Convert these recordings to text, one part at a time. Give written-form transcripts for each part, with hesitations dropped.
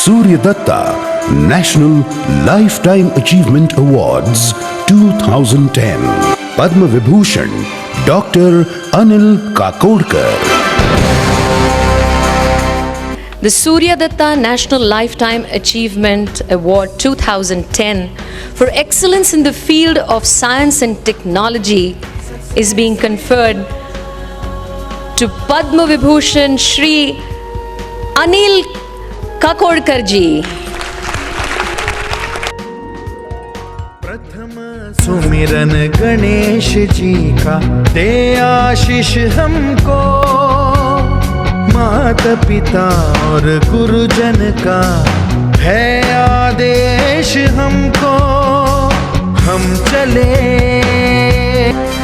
Surya Datta National Lifetime Achievement Awards 2010. Padma Vibhushan Dr. Anil Kakodkar. The Surya Datta National Lifetime Achievement Award 2010 for excellence in the field of science and technology is being conferred to Padma Vibhushan Shri Anil Kakodkar ji. प्रथम सुमिरन गणेश जी का दे आशीष हमको, माता पिता और गुरुजन का है आदेश हमको, हम चले।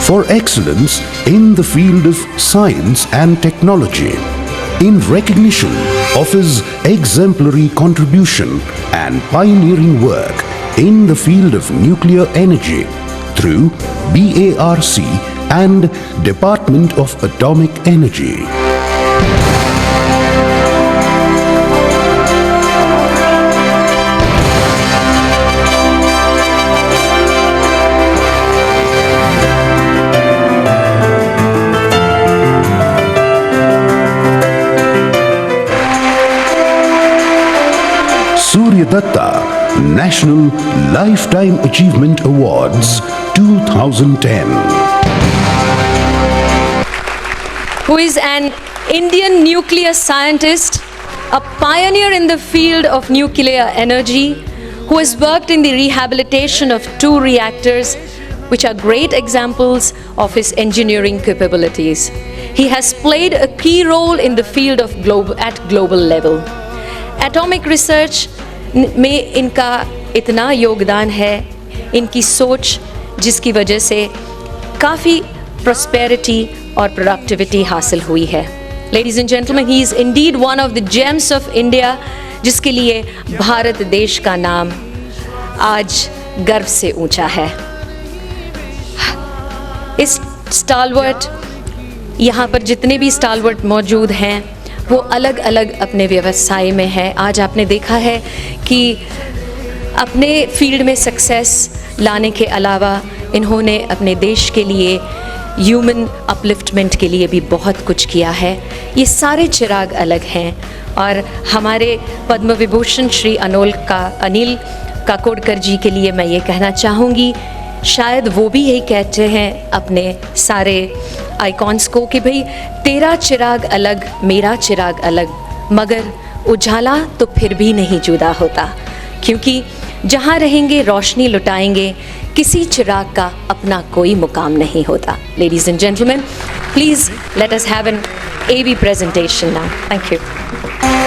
For excellence in the field of science and technology, in recognition of his exemplary contribution and pioneering work in the field of nuclear energy through BARC and Department of Atomic Energy. Surya Datta National Lifetime Achievement Awards 2010. Who is an Indian nuclear scientist, a pioneer in the field of nuclear energy, who has worked in the rehabilitation of 2 reactors, which are great examples of his engineering capabilities. He has played a key role in the field of global level. Atomic research में इनका इतना योगदान है, इनकी सोच जिसकी वजह से काफ़ी प्रॉस्पेरिटी और प्रोडक्टिविटी हासिल हुई है. Ladies and gentlemen, he is indeed one of the gems of India, जिसके लिए भारत देश का नाम आज गर्व से ऊंचा है. इस स्टालवर्ट, यहाँ पर जितने भी स्टालवर्ट मौजूद हैं वो अलग अलग अपने व्यवसाय में है. आज आपने देखा है कि अपने फील्ड में सक्सेस लाने के अलावा इन्होंने अपने देश के लिए ह्यूमन अपलिफ्टमेंट के लिए भी बहुत कुछ किया है. ये सारे चिराग अलग हैं और हमारे पद्म विभूषण श्री अनिल काकोडकर जी के लिए मैं ये कहना चाहूँगी, शायद वो भी यही कहते हैं अपने सारे आइकॉन्स को कि भाई तेरा चिराग अलग मेरा चिराग अलग, मगर उजाला तो फिर भी नहीं जुदा होता, क्योंकि जहाँ रहेंगे रोशनी लुटाएंगे, किसी चिराग का अपना कोई मुकाम नहीं होता. Ladies and gentlemen, please let us have an AV presentation now. Thank you.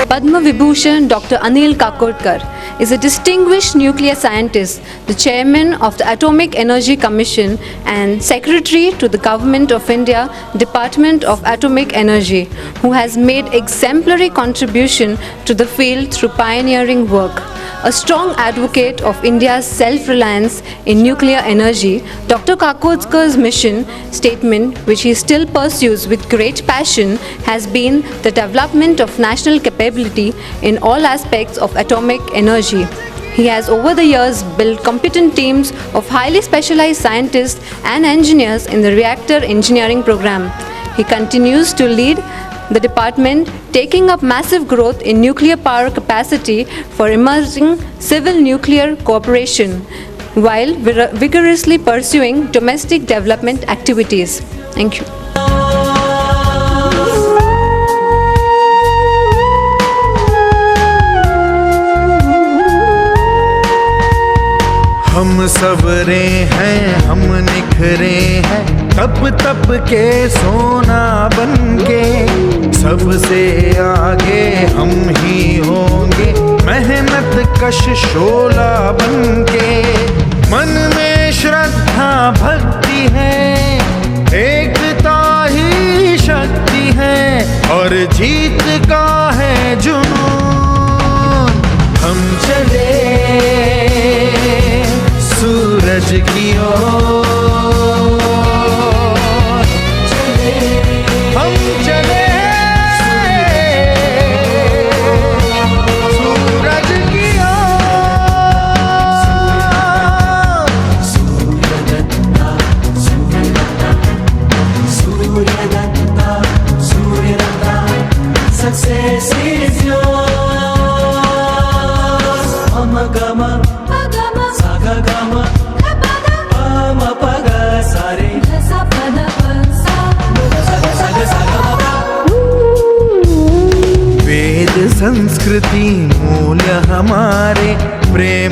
Padma Vibhushan Dr. Anil Kakodkar is a distinguished nuclear scientist, the chairman of the Atomic Energy Commission and secretary to the Government of India, Department of Atomic Energy, who has made exemplary contribution to the field through pioneering work. A strong advocate of India's self-reliance in nuclear energy, Dr. Kakodkar's mission statement, which he still pursues with great passion, has been the development of national capability in all aspects of atomic energy. He has over the years built competent teams of highly specialized scientists and engineers in the reactor engineering program. He continues to lead the department, taking up massive growth in nuclear power capacity for emerging civil nuclear cooperation, while vigorously pursuing domestic development activities. Thank you. हम सवरे हैं, हम निखरे हैं, तप तप के सोना बनके, सबसे आगे हम ही होंगे, मेहनत कश शोला बनके. मन में श्रद्धा भक्ति है, एकता ही शक्ति है, और जीत का है जुनून. हम चले सूरज की ओर, हम चले सूरज वेद संस्कृति मूल्य हमारे प्रेम